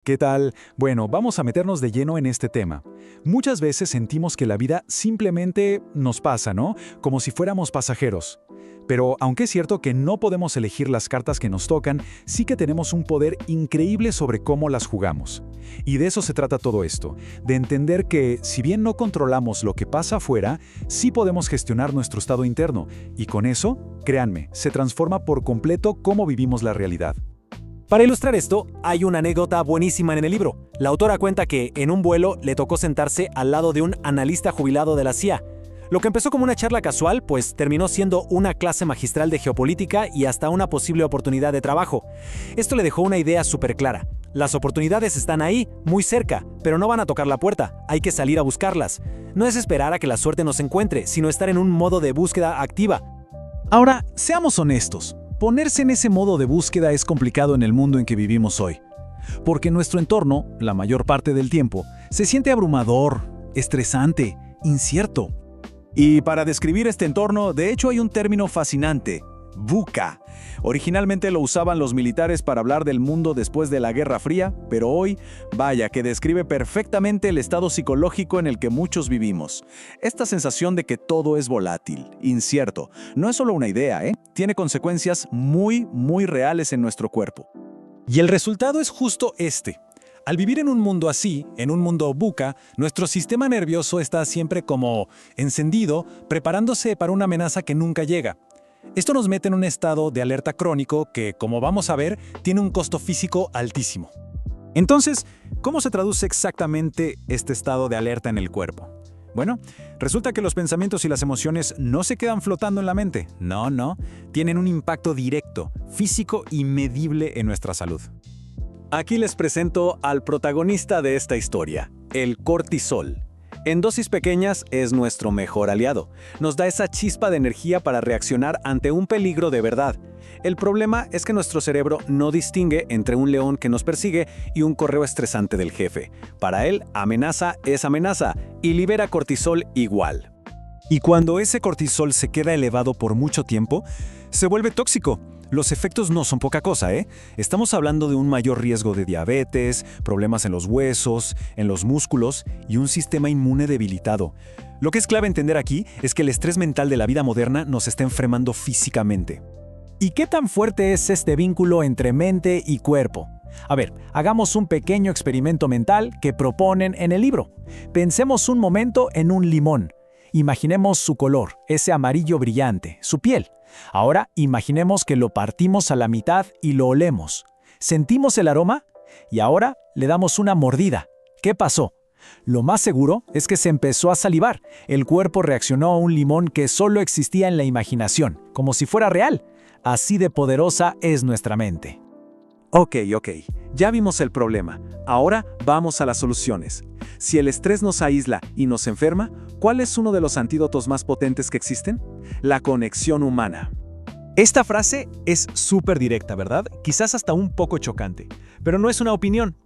¿Qué tal? Bueno, vamos a meternos de lleno en este tema. Muchas veces sentimos que la vida simplemente nos pasa, ¿no? Como si fuéramos pasajeros. Pero aunque es cierto que no podemos elegir las cartas que nos tocan, sí que tenemos un poder increíble sobre cómo las jugamos. Y de eso se trata todo esto, de entender que, si bien no controlamos lo que pasa afuera, sí podemos gestionar nuestro estado interno. Y con eso, créanme, se transforma por completo cómo vivimos la realidad. Para ilustrar esto, hay una anécdota buenísima en el libro. La autora cuenta que, en un vuelo, le tocó sentarse al lado de un analista jubilado de la CIA. Lo que empezó como una charla casual, pues terminó siendo una clase magistral de geopolítica y hasta una posible oportunidad de trabajo. Esto le dejó una idea súper clara. Las oportunidades están ahí, muy cerca, pero no van a tocar la puerta, hay que salir a buscarlas. No es esperar a que la suerte nos encuentre, sino estar en un modo de búsqueda activa. Ahora, seamos honestos. Ponerse en ese modo de búsqueda es complicado en el mundo en que vivimos hoy. Porque nuestro entorno, la mayor parte del tiempo, se siente abrumador, estresante, incierto. Y para describir este entorno, de hecho hay un término fascinante, VUCA. Originalmente lo usaban los militares para hablar del mundo después de la Guerra Fría, pero hoy, vaya, que describe perfectamente el estado psicológico en el que muchos vivimos. Esta sensación de que todo es volátil, incierto, no es solo una idea, Tiene consecuencias muy reales en nuestro cuerpo. Y el resultado es justo este. Al vivir en un mundo así, en un mundo VUCA, nuestro sistema nervioso está siempre como encendido, preparándose para una amenaza que nunca llega. Esto nos mete en un estado de alerta crónico que, como vamos a ver, tiene un costo físico altísimo. Entonces, ¿cómo se traduce exactamente este estado de alerta en el cuerpo? Bueno, resulta que los pensamientos y las emociones no se quedan flotando en la mente. No, tienen un impacto directo, físico y medible en nuestra salud. Aquí les presento al protagonista de esta historia, el cortisol. En dosis pequeñas es nuestro mejor aliado. Nos da esa chispa de energía para reaccionar ante un peligro de verdad. El problema es que nuestro cerebro no distingue entre un león que nos persigue y un correo estresante del jefe. Para él, amenaza es amenaza y libera cortisol igual. Y cuando ese cortisol se queda elevado por mucho tiempo, se vuelve tóxico. Los efectos no son poca cosa, Estamos hablando de un mayor riesgo de diabetes, problemas en los huesos, en los músculos y un sistema inmune debilitado. Lo que es clave entender aquí es que el estrés mental de la vida moderna nos está enfermando físicamente. ¿Y qué tan fuerte es este vínculo entre mente y cuerpo? A ver, hagamos un pequeño experimento mental que proponen en el libro. Pensemos un momento en un limón. Imaginemos su color, ese amarillo brillante, su piel. Ahora imaginemos que lo partimos a la mitad y lo olemos. ¿Sentimos el aroma? Y ahora le damos una mordida. ¿Qué pasó? Lo más seguro es que se empezó a salivar. El cuerpo reaccionó a un limón que solo existía en la imaginación, como si fuera real. Así de poderosa es nuestra mente. Ok, ya vimos el problema. Ahora vamos a las soluciones. Si el estrés nos aísla y nos enferma, ¿cuál es uno de los antídotos más potentes que existen? La conexión humana. Esta frase es súper directa, ¿verdad? Quizás hasta un poco chocante. Pero no es una opinión.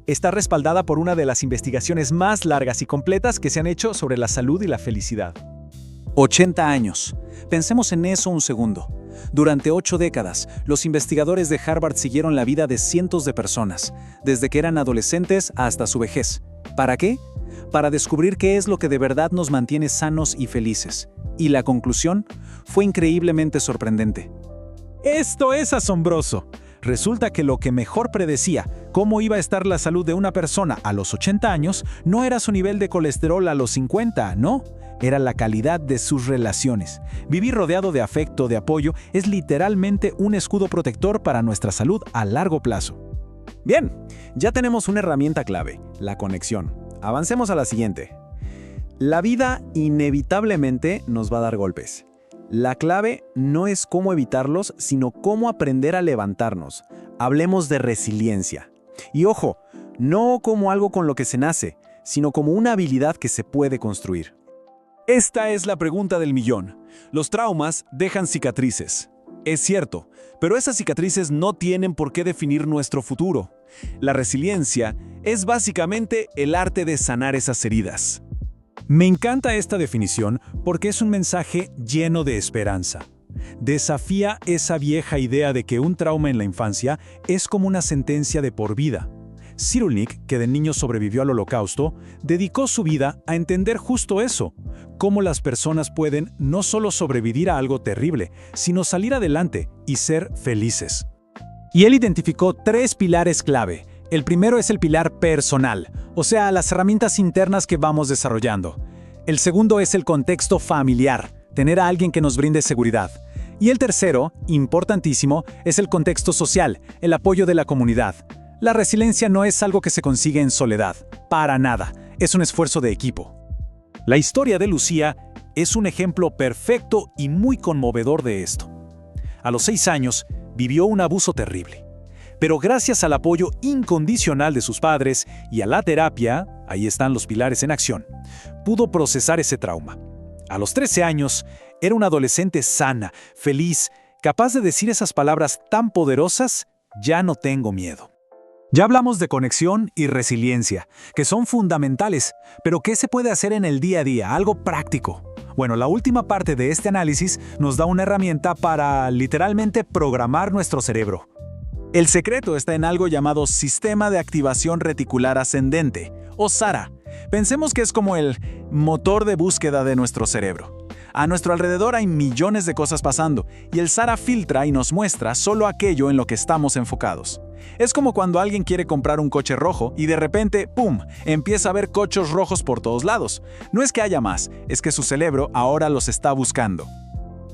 Está respaldada por una de las investigaciones más largas y completas que se han hecho sobre la salud y la felicidad. 80 años. Pensemos en eso un segundo. Durante 8 décadas, los investigadores de Harvard siguieron la vida de cientos de personas, desde que eran adolescentes hasta su vejez. ¿Para qué? Para descubrir qué es lo que de verdad nos mantiene sanos y felices. Y la conclusión fue increíblemente sorprendente. Esto es asombroso. Resulta que lo que mejor predecía cómo iba a estar la salud de una persona a los 80 años no era su nivel de colesterol a los 50, no. Era la calidad de sus relaciones. Vivir rodeado de afecto, de apoyo, es literalmente un escudo protector para nuestra salud a largo plazo. Bien, ya tenemos una herramienta clave, la conexión. Avancemos a la siguiente. La vida inevitablemente nos va a dar golpes. La clave no es cómo evitarlos, sino cómo aprender a levantarnos. Hablemos de resiliencia. Y ojo, no como algo con lo que se nace, sino como una habilidad que se puede construir. Esta es la pregunta del millón. Los traumas dejan cicatrices. Es cierto, pero esas cicatrices no tienen por qué definir nuestro futuro. La resiliencia es básicamente el arte de sanar esas heridas. Me encanta esta definición porque es un mensaje lleno de esperanza. Desafía esa vieja idea de que un trauma en la infancia es como una sentencia de por vida. Cyrulnik, que de niño sobrevivió al Holocausto, dedicó su vida a entender justo eso, cómo las personas pueden no solo sobrevivir a algo terrible, sino salir adelante y ser felices. Y él identificó 3 pilares clave. El primero es el pilar personal, o sea, las herramientas internas que vamos desarrollando. El segundo es el contexto familiar, tener a alguien que nos brinde seguridad. Y el tercero, importantísimo, es el contexto social, el apoyo de la comunidad. La resiliencia no es algo que se consigue en soledad, para nada, es un esfuerzo de equipo. La historia de Lucía es un ejemplo perfecto y muy conmovedor de esto. A los 6 años, vivió un abuso terrible. Pero gracias al apoyo incondicional de sus padres y a la terapia, ahí están los pilares en acción, pudo procesar ese trauma. A los 13 años, era una adolescente sana, feliz, capaz de decir esas palabras tan poderosas: ya no tengo miedo. Ya hablamos de conexión y resiliencia, que son fundamentales, pero ¿qué se puede hacer en el día a día? Algo práctico. Bueno, la última parte de este análisis nos da una herramienta para, literalmente, programar nuestro cerebro. El secreto está en algo llamado Sistema de Activación Reticular Ascendente, o SARA. Pensemos que es como el motor de búsqueda de nuestro cerebro. A nuestro alrededor hay millones de cosas pasando, y el SARA filtra y nos muestra solo aquello en lo que estamos enfocados. Es como cuando alguien quiere comprar un coche rojo y de repente, ¡pum!, empieza a ver coches rojos por todos lados. No es que haya más, es que su cerebro ahora los está buscando.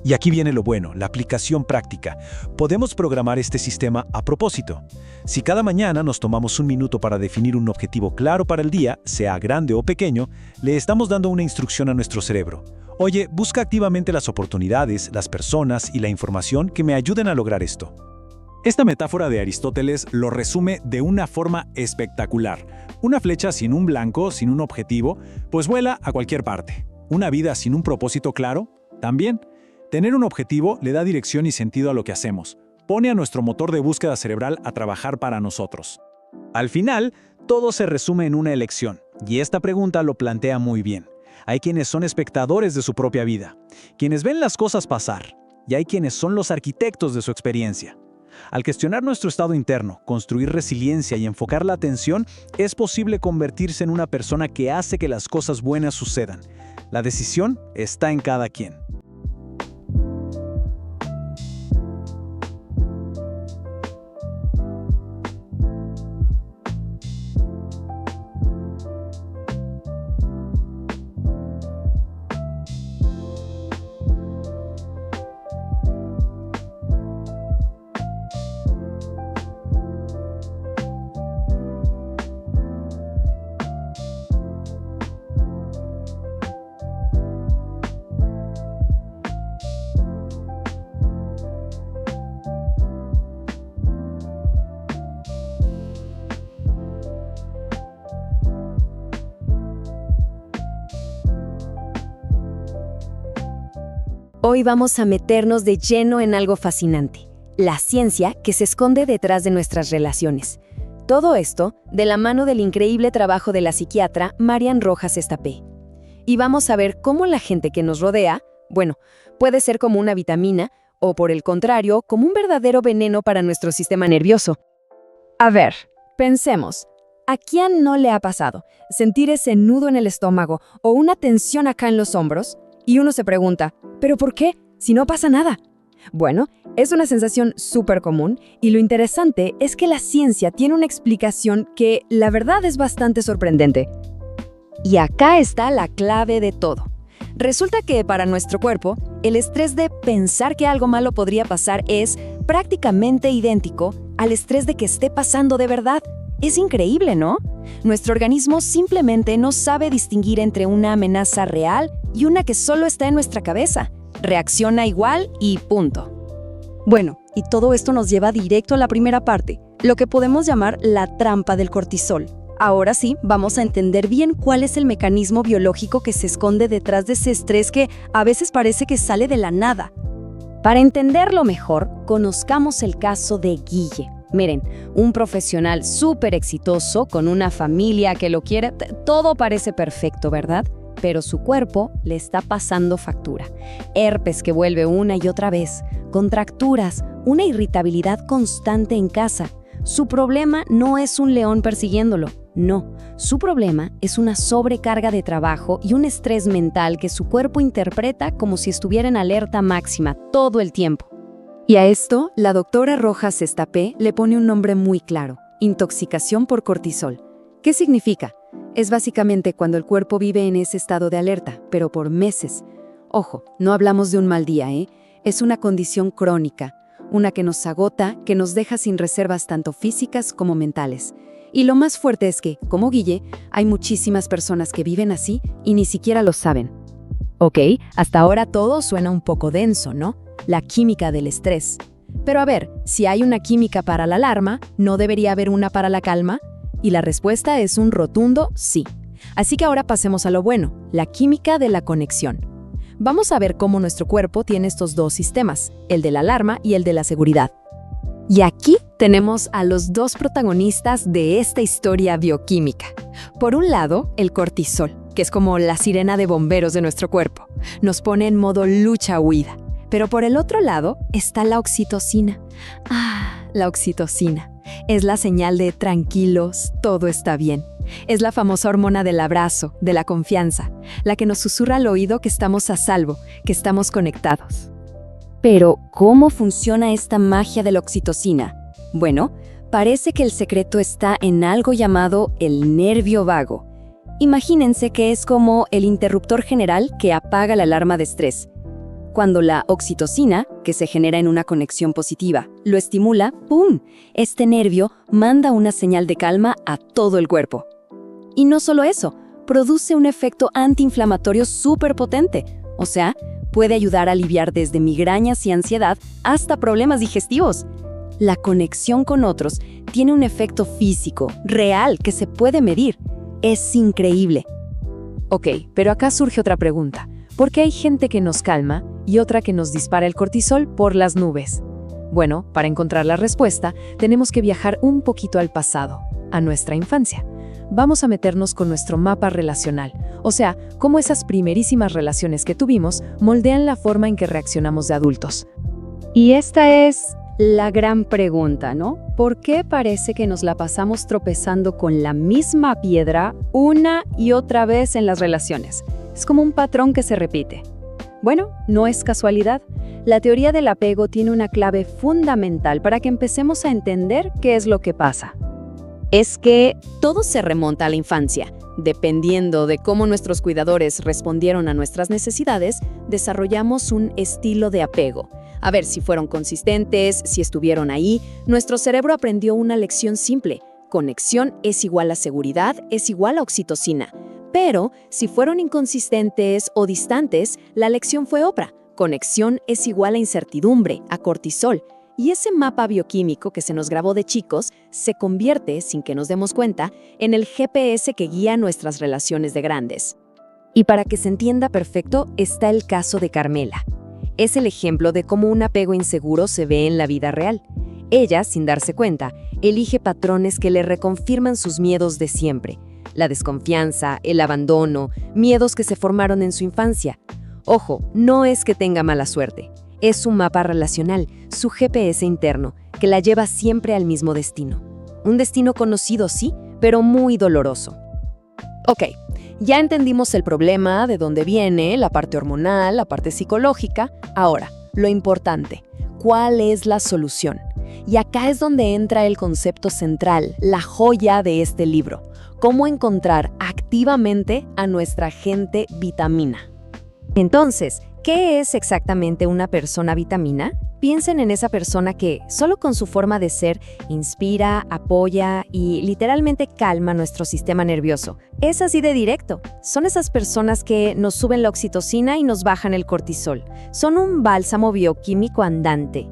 Y aquí viene lo bueno, la aplicación práctica. Podemos programar este sistema a propósito. Si cada mañana nos tomamos un minuto para definir un objetivo claro para el día, sea grande o pequeño, le estamos dando una instrucción a nuestro cerebro. Oye, busca activamente las oportunidades, las personas y la información que me ayuden a lograr esto. Esta metáfora de Aristóteles lo resume de una forma espectacular. Una flecha sin un blanco, sin un objetivo, pues vuela a cualquier parte. Una vida sin un propósito claro, también. Tener un objetivo le da dirección y sentido a lo que hacemos. Pone a nuestro motor de búsqueda cerebral a trabajar para nosotros. Al final, todo se resume en una elección, y esta pregunta lo plantea muy bien. Hay quienes son espectadores de su propia vida, quienes ven las cosas pasar, y hay quienes son los arquitectos de su experiencia. Al gestionar nuestro estado interno, construir resiliencia y enfocar la atención, es posible convertirse en una persona que hace que las cosas buenas sucedan. La decisión está en cada quien. Hoy vamos a meternos de lleno en algo fascinante, la ciencia que se esconde detrás de nuestras relaciones. Todo esto de la mano del increíble trabajo de la psiquiatra Marian Rojas Estapé. Y vamos a ver cómo la gente que nos rodea, puede ser como una vitamina o, por el contrario, como un verdadero veneno para nuestro sistema nervioso. A ver, pensemos. ¿A quién no le ha pasado sentir ese nudo en el estómago o una tensión acá en los hombros? Y uno se pregunta, ¿pero por qué? Si no pasa nada. Bueno, es una sensación súper común y lo interesante es que la ciencia tiene una explicación que la verdad es bastante sorprendente. Y acá está la clave de todo. Resulta que para nuestro cuerpo, el estrés de pensar que algo malo podría pasar es prácticamente idéntico al estrés de que esté pasando de verdad. Es increíble, ¿no? Nuestro organismo simplemente no sabe distinguir entre una amenaza real y una que solo está en nuestra cabeza. Reacciona igual y punto. Bueno, y todo esto nos lleva directo a la primera parte, lo que podemos llamar la trampa del cortisol. Ahora sí, vamos a entender bien cuál es el mecanismo biológico que se esconde detrás de ese estrés que a veces parece que sale de la nada. Para entenderlo mejor, conozcamos el caso de Guille. Miren, un profesional súper exitoso, con una familia que lo quiere, todo parece perfecto, ¿verdad? Pero su cuerpo le está pasando factura. Herpes que vuelve una y otra vez, contracturas, una irritabilidad constante en casa, Su problema no es un león persiguiéndolo, no. Su problema es una sobrecarga de trabajo y un estrés mental que su cuerpo interpreta como si estuviera en alerta máxima todo el tiempo. Y a esto, la doctora Rojas Estapé le pone un nombre muy claro: intoxicación por cortisol. ¿Qué significa? Es básicamente cuando el cuerpo vive en ese estado de alerta, pero por meses. Ojo, no hablamos de un mal día, ¿eh? Es una condición crónica, una que nos agota, que nos deja sin reservas tanto físicas como mentales. Y lo más fuerte es que, como Guille, hay muchísimas personas que viven así y ni siquiera lo saben. Ok, hasta ahora todo suena un poco denso, ¿no? La química del estrés. Pero a ver, si hay una química para la alarma, ¿no debería haber una para la calma? Y la respuesta es un rotundo sí. Así que ahora pasemos a lo bueno, la química de la conexión. Vamos a ver cómo nuestro cuerpo tiene estos dos sistemas, el de la alarma y el de la seguridad. Y aquí tenemos a los dos protagonistas de esta historia bioquímica. Por un lado, el cortisol, que es como la sirena de bomberos de nuestro cuerpo. Nos pone en modo lucha-huida. Pero por el otro lado está la oxitocina. La oxitocina. Es la señal de tranquilos, todo está bien. Es la famosa hormona del abrazo, de la confianza, la que nos susurra al oído que estamos a salvo, que estamos conectados. Pero, ¿cómo funciona esta magia de la oxitocina? Bueno, parece que el secreto está en algo llamado el nervio vago. Imagínense que es como el interruptor general que apaga la alarma de estrés. Cuando la oxitocina, que se genera en una conexión positiva, lo estimula, ¡pum! Este nervio manda una señal de calma a todo el cuerpo. Y no solo eso, produce un efecto antiinflamatorio súper potente. O sea, puede ayudar a aliviar desde migrañas y ansiedad hasta problemas digestivos. La conexión con otros tiene un efecto físico, real, que se puede medir. Es increíble. Ok, pero acá surge otra pregunta. ¿Por qué hay gente que nos calma y otra que nos dispara el cortisol por las nubes? Bueno, para encontrar la respuesta, tenemos que viajar un poquito al pasado, a nuestra infancia. Vamos a meternos con nuestro mapa relacional, o sea, cómo esas primerísimas relaciones que tuvimos moldean la forma en que reaccionamos de adultos. Y esta es la gran pregunta, ¿no? ¿Por qué parece que nos la pasamos tropezando con la misma piedra una y otra vez en las relaciones? Es como un patrón que se repite. Bueno, no es casualidad. La teoría del apego tiene una clave fundamental para que empecemos a entender qué es lo que pasa. Es que todo se remonta a la infancia. Dependiendo de cómo nuestros cuidadores respondieron a nuestras necesidades, desarrollamos un estilo de apego. A ver si fueron consistentes, si estuvieron ahí. Nuestro cerebro aprendió una lección simple. Conexión es igual a seguridad, es igual a oxitocina. Pero, si fueron inconsistentes o distantes, la lección fue otra. Conexión es igual a incertidumbre, a cortisol. Y ese mapa bioquímico que se nos grabó de chicos se convierte, sin que nos demos cuenta, en el GPS que guía nuestras relaciones de grandes. Y para que se entienda perfecto, está el caso de Carmela. Es el ejemplo de cómo un apego inseguro se ve en la vida real. Ella, sin darse cuenta, elige patrones que le reconfirman sus miedos de siempre. La desconfianza, el abandono, miedos que se formaron en su infancia. Ojo, no es que tenga mala suerte. Es su mapa relacional, su GPS interno, que la lleva siempre al mismo destino. Un destino conocido, sí, pero muy doloroso. Ok, ya entendimos el problema, de dónde viene, la parte hormonal, la parte psicológica. Ahora, lo importante, ¿cuál es la solución? Y acá es donde entra el concepto central, la joya de este libro. Cómo encontrar activamente a nuestra gente vitamina. Entonces, ¿qué es exactamente una persona vitamina? Piensen en esa persona que, solo con su forma de ser, inspira, apoya y literalmente calma nuestro sistema nervioso. Es así de directo. Son esas personas que nos suben la oxitocina y nos bajan el cortisol. Son un bálsamo bioquímico andante.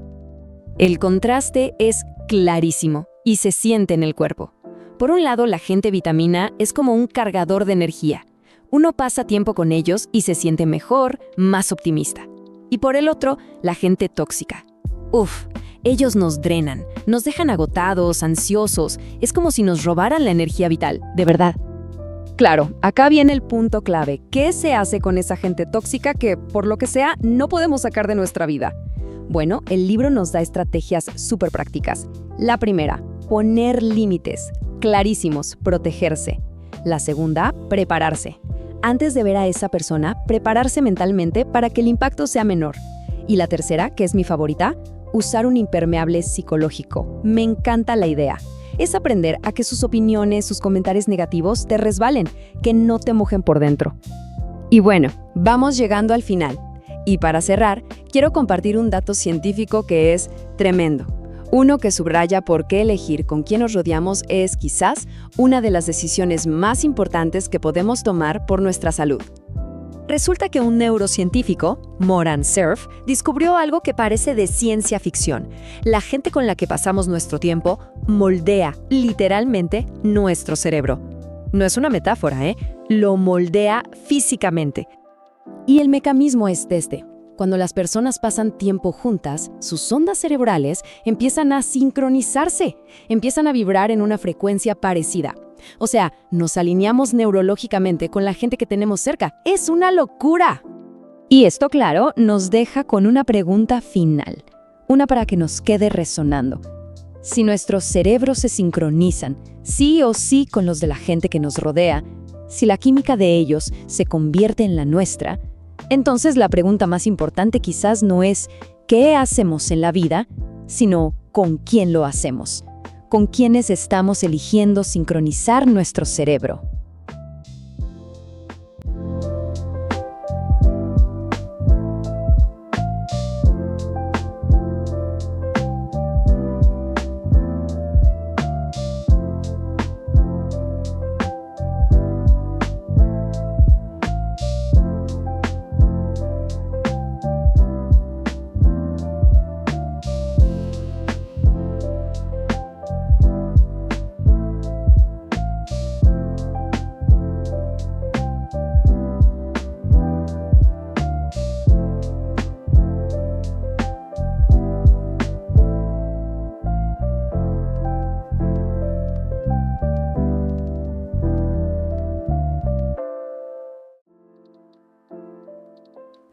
El contraste es clarísimo y se siente en el cuerpo. Por un lado, la gente vitamina es como un cargador de energía. Uno pasa tiempo con ellos y se siente mejor, más optimista. Y por el otro, la gente tóxica. Ellos nos drenan, nos dejan agotados, ansiosos. Es como si nos robaran la energía vital, de verdad. Claro, acá viene el punto clave. ¿Qué se hace con esa gente tóxica que, por lo que sea, no podemos sacar de nuestra vida? Bueno, el libro nos da estrategias súper prácticas. La primera, poner límites. Clarísimos, protegerse. La segunda, prepararse. Antes de ver a esa persona, prepararse mentalmente para que el impacto sea menor. Y la tercera, que es mi favorita, usar un impermeable psicológico. Me encanta la idea. Es aprender a que sus opiniones, sus comentarios negativos te resbalen, que no te mojen por dentro. Y bueno, vamos llegando al final. Y para cerrar, quiero compartir un dato científico que es tremendo. Uno que subraya por qué elegir con quién nos rodeamos es quizás una de las decisiones más importantes que podemos tomar por nuestra salud. Resulta que un neurocientífico, Moran Cerf, descubrió algo que parece de ciencia ficción. La gente con la que pasamos nuestro tiempo moldea literalmente nuestro cerebro. No es una metáfora, ¿eh? Lo moldea físicamente. Y el mecanismo es este. Cuando las personas pasan tiempo juntas, sus ondas cerebrales empiezan a sincronizarse, empiezan a vibrar en una frecuencia parecida. O sea, nos alineamos neurológicamente con la gente que tenemos cerca. ¡Es una locura! Y esto, claro, nos deja con una pregunta final. Una para que nos quede resonando. Si nuestros cerebros se sincronizan, sí o sí con los de la gente que nos rodea, si la química de ellos se convierte en la nuestra, entonces la pregunta más importante quizás no es ¿qué hacemos en la vida?, sino ¿con quién lo hacemos? ¿Con quiénes estamos eligiendo sincronizar nuestro cerebro?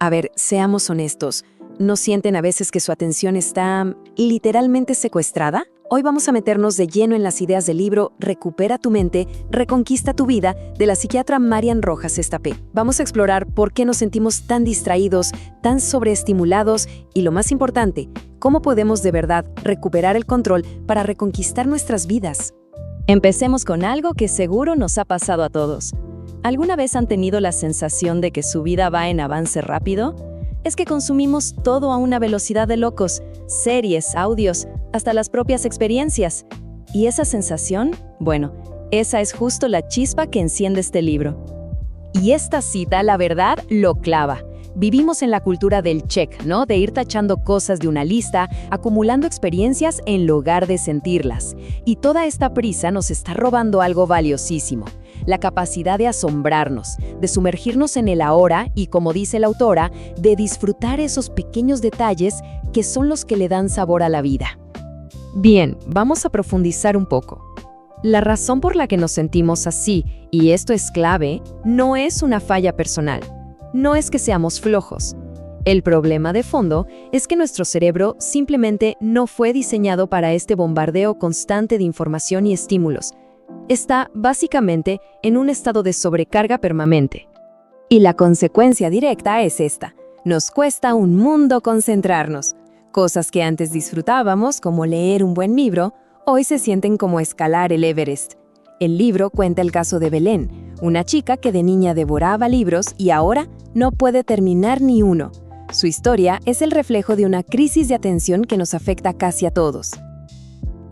A ver, seamos honestos. ¿No sienten a veces que su atención está literalmente secuestrada? Hoy vamos a meternos de lleno en las ideas del libro Recupera tu mente, reconquista tu vida, de la psiquiatra Marian Rojas Estapé. Vamos a explorar por qué nos sentimos tan distraídos, tan sobreestimulados y, lo más importante, cómo podemos de verdad recuperar el control para reconquistar nuestras vidas. Empecemos con algo que seguro nos ha pasado a todos. ¿Alguna vez han tenido la sensación de que su vida va en avance rápido? Es que consumimos todo a una velocidad de locos, series, audios, hasta las propias experiencias. ¿Y esa sensación? Bueno, esa es justo la chispa que enciende este libro. Y esta cita, la verdad, lo clava. Vivimos en la cultura del check, ¿no? De ir tachando cosas de una lista, acumulando experiencias en lugar de sentirlas. Y toda esta prisa nos está robando algo valiosísimo. La capacidad de asombrarnos, de sumergirnos en el ahora y, como dice la autora, de disfrutar esos pequeños detalles que son los que le dan sabor a la vida. Bien, vamos a profundizar un poco. La razón por la que nos sentimos así, y esto es clave, no es una falla personal. No es que seamos flojos. El problema de fondo es que nuestro cerebro simplemente no fue diseñado para este bombardeo constante de información y estímulos. Está básicamente en un estado de sobrecarga permanente. Y la consecuencia directa es esta. Nos cuesta un mundo concentrarnos. Cosas que antes disfrutábamos, como leer un buen libro, hoy se sienten como escalar el Everest. El libro cuenta el caso de Belén, una chica que de niña devoraba libros y ahora no puede terminar ni uno. Su historia es el reflejo de una crisis de atención que nos afecta casi a todos.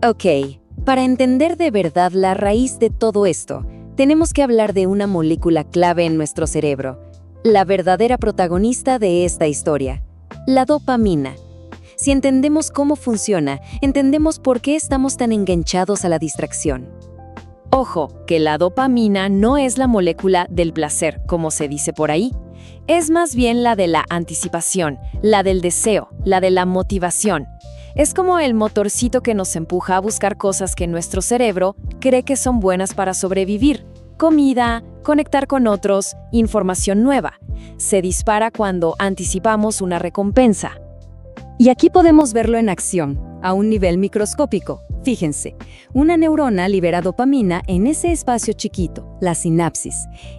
Ok. Para entender de verdad la raíz de todo esto, tenemos que hablar de una molécula clave en nuestro cerebro, la verdadera protagonista de esta historia, la dopamina. Si entendemos cómo funciona, entendemos por qué estamos tan enganchados a la distracción. Ojo, que la dopamina no es la molécula del placer, como se dice por ahí. Es más bien la de la anticipación, la del deseo, la de la motivación. Es como el motorcito que nos empuja a buscar cosas que nuestro cerebro cree que son buenas para sobrevivir. Comida, conectar con otros, información nueva. Se dispara cuando anticipamos una recompensa. Y aquí podemos verlo en acción, a un nivel microscópico. Fíjense, una neurona libera dopamina en ese espacio chiquito, la sinapsis,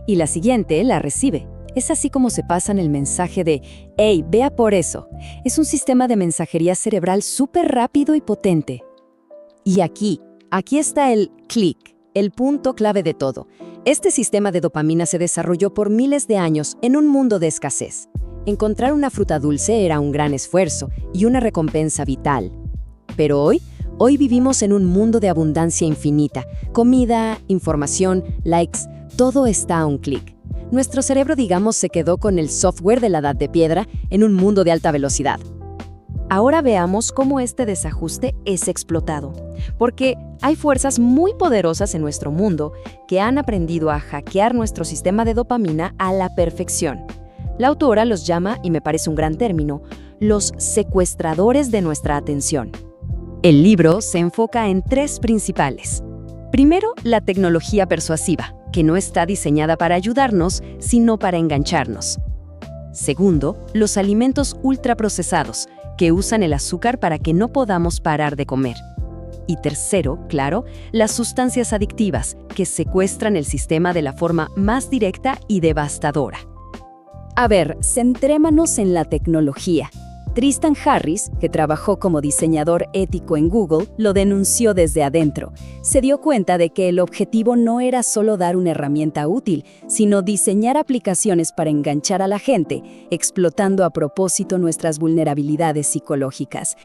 y la siguiente la recibe. Es así como se pasan el mensaje de «Hey, vea por eso». Es un sistema de mensajería cerebral súper rápido y potente. Y aquí está el clic, el punto clave de todo. Este sistema de dopamina se desarrolló por miles de años en un mundo de escasez. Encontrar una fruta dulce era un gran esfuerzo y una recompensa vital. Pero hoy vivimos en un mundo de abundancia infinita. Comida, información, likes, todo está a un clic. Nuestro cerebro, digamos, se quedó con el software de la edad de piedra en un mundo de alta velocidad. Ahora veamos cómo este desajuste es explotado, porque hay fuerzas muy poderosas en nuestro mundo que han aprendido a hackear nuestro sistema de dopamina a la perfección. La autora los llama, y me parece un gran término, los secuestradores de nuestra atención. El libro se enfoca en 3 principales. Primero, la tecnología persuasiva, que no está diseñada para ayudarnos, sino para engancharnos. Segundo, los alimentos ultraprocesados, que usan el azúcar para que no podamos parar de comer. Y tercero, claro, las sustancias adictivas, que secuestran el sistema de la forma más directa y devastadora. A ver, centrémonos en la tecnología. Tristan Harris, que trabajó como diseñador ético en Google, lo denunció desde adentro. Se dio cuenta de que el objetivo no era solo dar una herramienta útil, sino diseñar aplicaciones para enganchar a la gente, explotando a propósito nuestras vulnerabilidades psicológicas.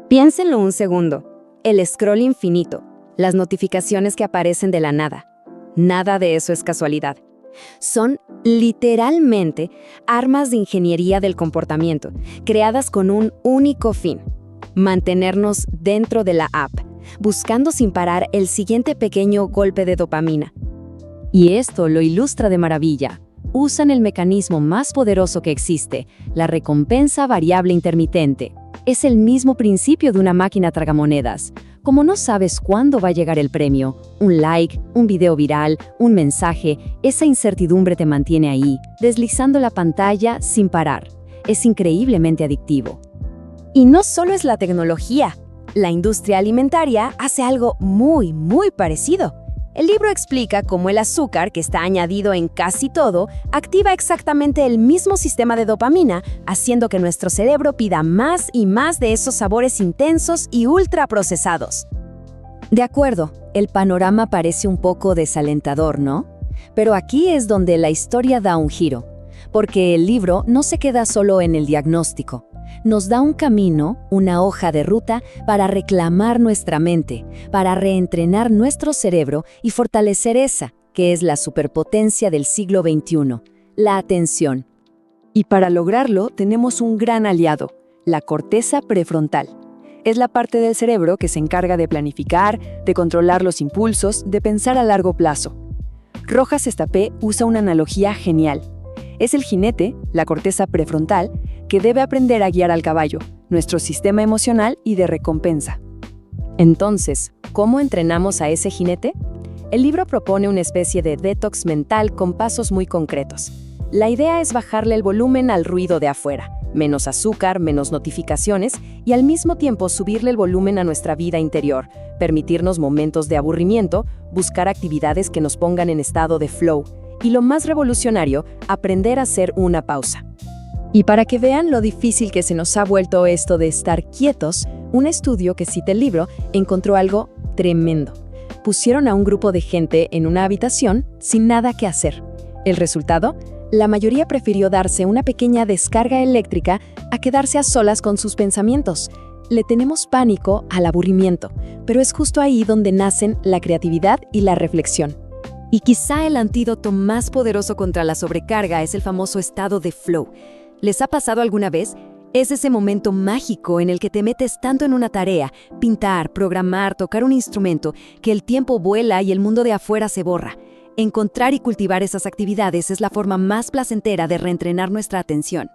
Piénsenlo un segundo. El scroll infinito, las notificaciones que aparecen de la nada. Nada de eso es casualidad. Son literalmente armas de ingeniería del comportamiento, creadas con un único fin: mantenernos dentro de la app, buscando sin parar el siguiente pequeño golpe de dopamina. Y esto lo ilustra de maravilla. Usan el mecanismo más poderoso que existe, la recompensa variable intermitente. Es el mismo principio de una máquina tragamonedas. Como no sabes cuándo va a llegar el premio, un like, un video viral, un mensaje, esa incertidumbre te mantiene ahí, deslizando la pantalla sin parar. Es increíblemente adictivo. Y no solo es la tecnología. La industria alimentaria hace algo muy parecido. El libro explica cómo el azúcar, que está añadido en casi todo, activa exactamente el mismo sistema de dopamina, haciendo que nuestro cerebro pida más y más de esos sabores intensos y ultraprocesados. De acuerdo, el panorama parece un poco desalentador, ¿no? Pero aquí es donde la historia da un giro, porque el libro no se queda solo en el diagnóstico. Nos da un camino, una hoja de ruta para reclamar nuestra mente, para reentrenar nuestro cerebro y fortalecer esa, que es la superpotencia del siglo XXI, la atención. Y para lograrlo tenemos un gran aliado, la corteza prefrontal. Es la parte del cerebro que se encarga de planificar, de controlar los impulsos, de pensar a largo plazo. Rojas Estapé usa una analogía genial. Es el jinete, la corteza prefrontal, que debe aprender a guiar al caballo, nuestro sistema emocional y de recompensa. Entonces, ¿cómo entrenamos a ese jinete? El libro propone una especie de detox mental con pasos muy concretos. La idea es bajarle el volumen al ruido de afuera, menos azúcar, menos notificaciones, y al mismo tiempo subirle el volumen a nuestra vida interior, permitirnos momentos de aburrimiento, buscar actividades que nos pongan en estado de flow, y lo más revolucionario, aprender a hacer una pausa. Y para que vean lo difícil que se nos ha vuelto esto de estar quietos, un estudio que cita el libro encontró algo tremendo. Pusieron a un grupo de gente en una habitación sin nada que hacer. ¿El resultado? La mayoría prefirió darse una pequeña descarga eléctrica a quedarse a solas con sus pensamientos. Le tenemos pánico al aburrimiento, pero es justo ahí donde nacen la creatividad y la reflexión. Y quizá el antídoto más poderoso contra la sobrecarga es el famoso estado de flow. ¿Les ha pasado alguna vez? Es ese momento mágico en el que te metes tanto en una tarea, pintar, programar, tocar un instrumento, que el tiempo vuela y el mundo de afuera se borra. Encontrar y cultivar esas actividades es la forma más placentera de reentrenar nuestra atención.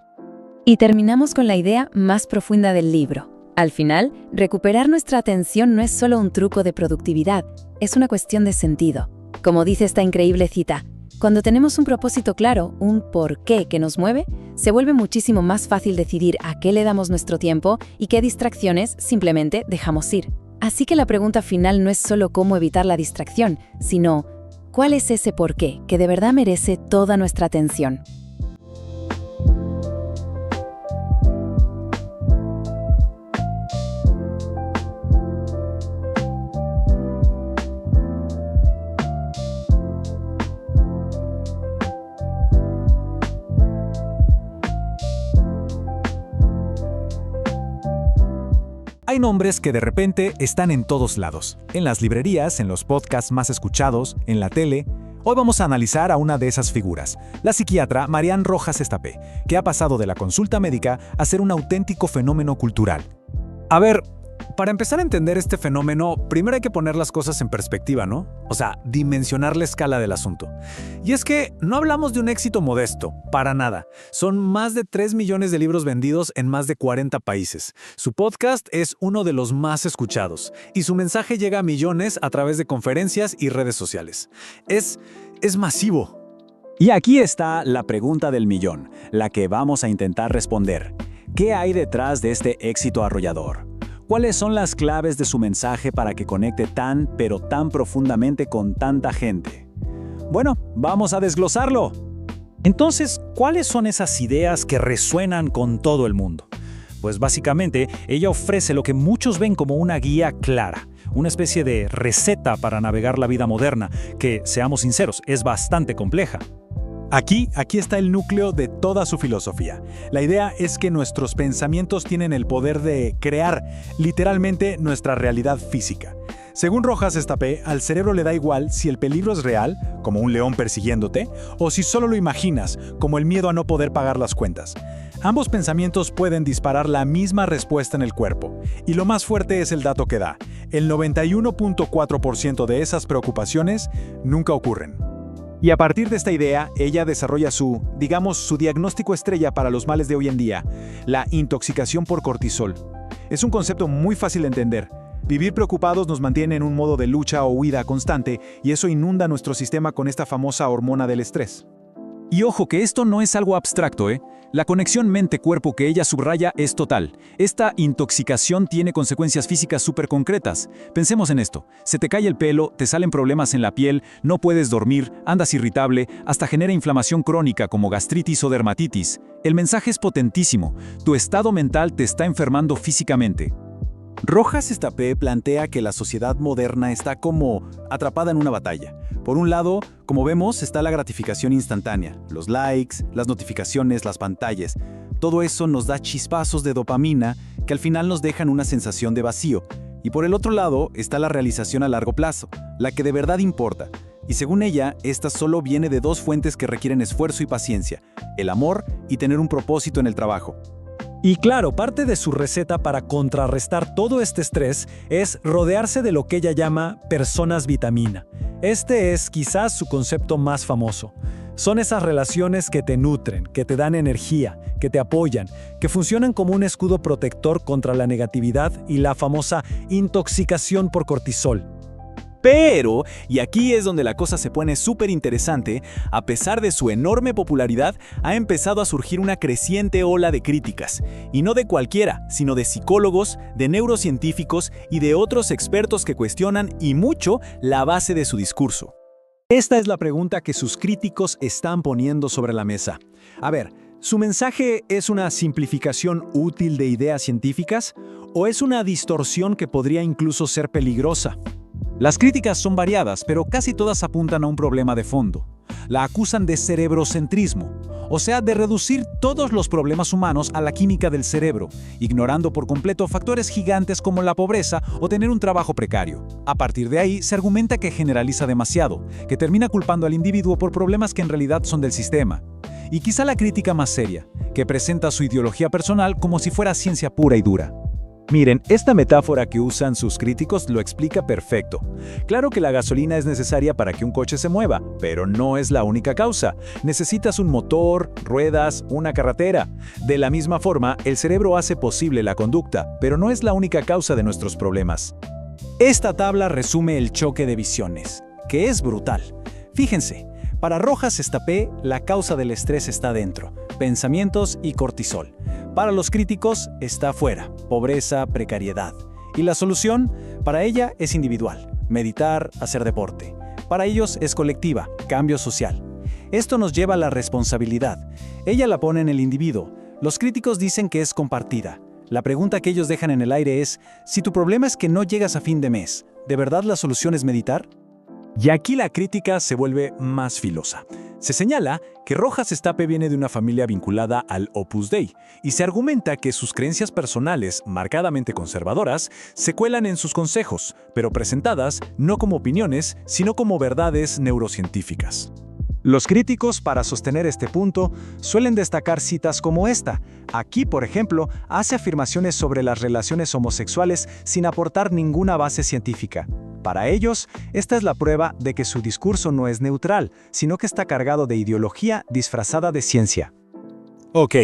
Y terminamos con la idea más profunda del libro. Al final, recuperar nuestra atención no es solo un truco de productividad, es una cuestión de sentido. Como dice esta increíble cita, cuando tenemos un propósito claro, un porqué que nos mueve, se vuelve muchísimo más fácil decidir a qué le damos nuestro tiempo y qué distracciones simplemente dejamos ir. Así que la pregunta final no es solo cómo evitar la distracción, sino ¿cuál es ese porqué que de verdad merece toda nuestra atención? Hay nombres que de repente están en todos lados, en las librerías, en los podcasts más escuchados, en la tele. Hoy vamos a analizar a una de esas figuras, la psiquiatra Marian Rojas Estapé, que ha pasado de la consulta médica a ser un auténtico fenómeno cultural. A ver, para empezar a entender este fenómeno, primero hay que poner las cosas en perspectiva, ¿no? O sea, dimensionar la escala del asunto. Y es que no hablamos de un éxito modesto, para nada. Son más de 3 millones de libros vendidos en más de 40 países. Su podcast es uno de los más escuchados y su mensaje llega a millones a través de conferencias y redes sociales. Es masivo. Y aquí está la pregunta del millón, la que vamos a intentar responder. ¿Qué hay detrás de este éxito arrollador? ¿Cuáles son las claves de su mensaje para que conecte tan, pero tan profundamente con tanta gente? Bueno, vamos a desglosarlo. Entonces, ¿cuáles son esas ideas que resuenan con todo el mundo? Pues básicamente, ella ofrece lo que muchos ven como una guía clara, una especie de receta para navegar la vida moderna, que, seamos sinceros, es bastante compleja. Aquí está el núcleo de toda su filosofía. La idea es que nuestros pensamientos tienen el poder de crear, literalmente, nuestra realidad física. Según Rojas Estapé, al cerebro le da igual si el peligro es real, como un león persiguiéndote, o si solo lo imaginas, como el miedo a no poder pagar las cuentas. Ambos pensamientos pueden disparar la misma respuesta en el cuerpo. Y lo más fuerte es el dato que da. El 91.4% de esas preocupaciones nunca ocurren. Y a partir de esta idea, ella desarrolla su diagnóstico estrella para los males de hoy en día, la intoxicación por cortisol. Es un concepto muy fácil de entender. Vivir preocupados nos mantiene en un modo de lucha o huida constante, y eso inunda nuestro sistema con esta famosa hormona del estrés. Y ojo que esto no es algo abstracto, ¿eh? La conexión mente-cuerpo que ella subraya es total. Esta intoxicación tiene consecuencias físicas súper concretas. Pensemos en esto. Se te cae el pelo, te salen problemas en la piel, no puedes dormir, andas irritable, hasta genera inflamación crónica como gastritis o dermatitis. El mensaje es potentísimo. Tu estado mental te está enfermando físicamente. Rojas Estapé plantea que la sociedad moderna está como atrapada en una batalla. Por un lado, como vemos, está la gratificación instantánea, los likes, las notificaciones, las pantallas. Todo eso nos da chispazos de dopamina que al final nos dejan una sensación de vacío. Y por el otro lado está la realización a largo plazo, la que de verdad importa. Y según ella, esta solo viene de dos fuentes que requieren esfuerzo y paciencia: el amor y tener un propósito en el trabajo. Y claro, parte de su receta para contrarrestar todo este estrés es rodearse de lo que ella llama personas vitamina. Este es quizás su concepto más famoso. Son esas relaciones que te nutren, que te dan energía, que te apoyan, que funcionan como un escudo protector contra la negatividad y la famosa intoxicación por cortisol. Pero, y aquí es donde la cosa se pone súper interesante, a pesar de su enorme popularidad, ha empezado a surgir una creciente ola de críticas. Y no de cualquiera, sino de psicólogos, de neurocientíficos y de otros expertos que cuestionan y mucho la base de su discurso. Esta es la pregunta que sus críticos están poniendo sobre la mesa. A ver, ¿su mensaje es una simplificación útil de ideas científicas o es una distorsión que podría incluso ser peligrosa? Las críticas son variadas, pero casi todas apuntan a un problema de fondo. La acusan de cerebrocentrismo, o sea, de reducir todos los problemas humanos a la química del cerebro, ignorando por completo factores gigantes como la pobreza o tener un trabajo precario. A partir de ahí, se argumenta que generaliza demasiado, que termina culpando al individuo por problemas que en realidad son del sistema. Y quizá la crítica más seria, que presenta su ideología personal como si fuera ciencia pura y dura. Miren, esta metáfora que usan sus críticos lo explica perfecto. Claro que la gasolina es necesaria para que un coche se mueva, pero no es la única causa. Necesitas un motor, ruedas, una carretera. De la misma forma, el cerebro hace posible la conducta, pero no es la única causa de nuestros problemas. Esta tabla resume el choque de visiones, que es brutal. Fíjense, para Rojas Estapé, la causa del estrés está dentro, pensamientos y cortisol. Para los críticos, está afuera, pobreza, precariedad. ¿Y la solución? Para ella es individual, meditar, hacer deporte. Para ellos es colectiva, cambio social. Esto nos lleva a la responsabilidad. Ella la pone en el individuo. Los críticos dicen que es compartida. La pregunta que ellos dejan en el aire es, si tu problema es que no llegas a fin de mes, ¿de verdad la solución es meditar? Y aquí la crítica se vuelve más filosa. Se señala que Rojas Estape viene de una familia vinculada al Opus Dei y se argumenta que sus creencias personales, marcadamente conservadoras, se cuelan en sus consejos, pero presentadas no como opiniones, sino como verdades neurocientíficas. Los críticos, para sostener este punto, suelen destacar citas como esta. Aquí, por ejemplo, hace afirmaciones sobre las relaciones homosexuales sin aportar ninguna base científica. Para ellos, esta es la prueba de que su discurso no es neutral, sino que está cargado de ideología disfrazada de ciencia. Ok,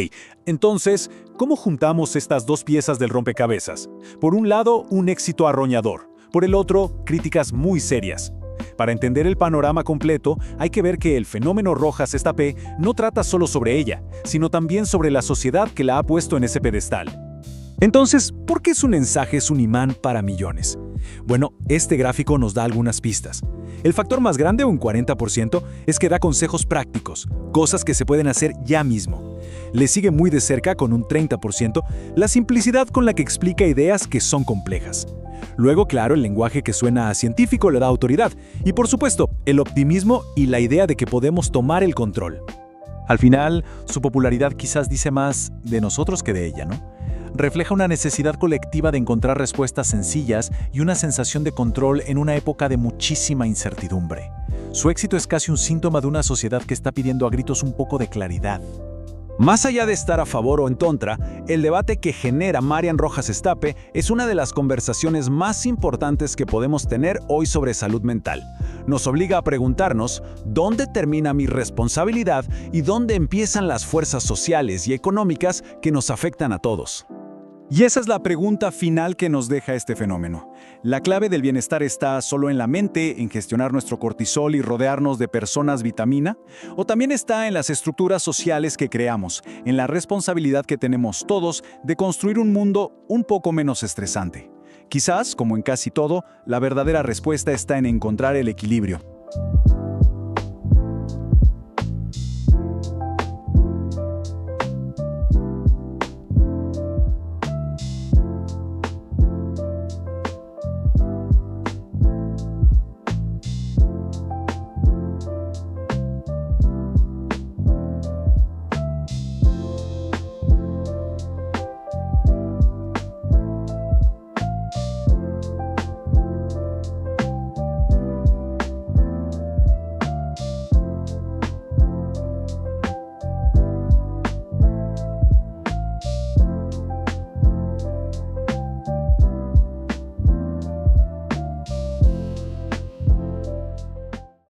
entonces, ¿cómo juntamos estas dos piezas del rompecabezas? Por un lado, un éxito arroñador. Por el otro, críticas muy serias. Para entender el panorama completo, hay que ver que el fenómeno Rojas Estape no trata solo sobre ella, sino también sobre la sociedad que la ha puesto en ese pedestal. Entonces, ¿por qué su mensaje es un imán para millones? Bueno, este gráfico nos da algunas pistas. El factor más grande, un 40%, es que da consejos prácticos, cosas que se pueden hacer ya mismo. Le sigue muy de cerca, con un 30%, la simplicidad con la que explica ideas que son complejas. Luego, claro, el lenguaje que suena a científico le da autoridad. Y por supuesto, el optimismo y la idea de que podemos tomar el control. Al final, su popularidad quizás dice más de nosotros que de ella, ¿no? Refleja una necesidad colectiva de encontrar respuestas sencillas y una sensación de control en una época de muchísima incertidumbre. Su éxito es casi un síntoma de una sociedad que está pidiendo a gritos un poco de claridad. Más allá de estar a favor o en contra, el debate que genera Marian Rojas Estape es una de las conversaciones más importantes que podemos tener hoy sobre salud mental. Nos obliga a preguntarnos dónde termina mi responsabilidad y dónde empiezan las fuerzas sociales y económicas que nos afectan a todos. Y esa es la pregunta final que nos deja este fenómeno. ¿La clave del bienestar está solo en la mente, en gestionar nuestro cortisol y rodearnos de personas vitamina? ¿O también está en las estructuras sociales que creamos, en la responsabilidad que tenemos todos de construir un mundo un poco menos estresante? Quizás, como en casi todo, la verdadera respuesta está en encontrar el equilibrio.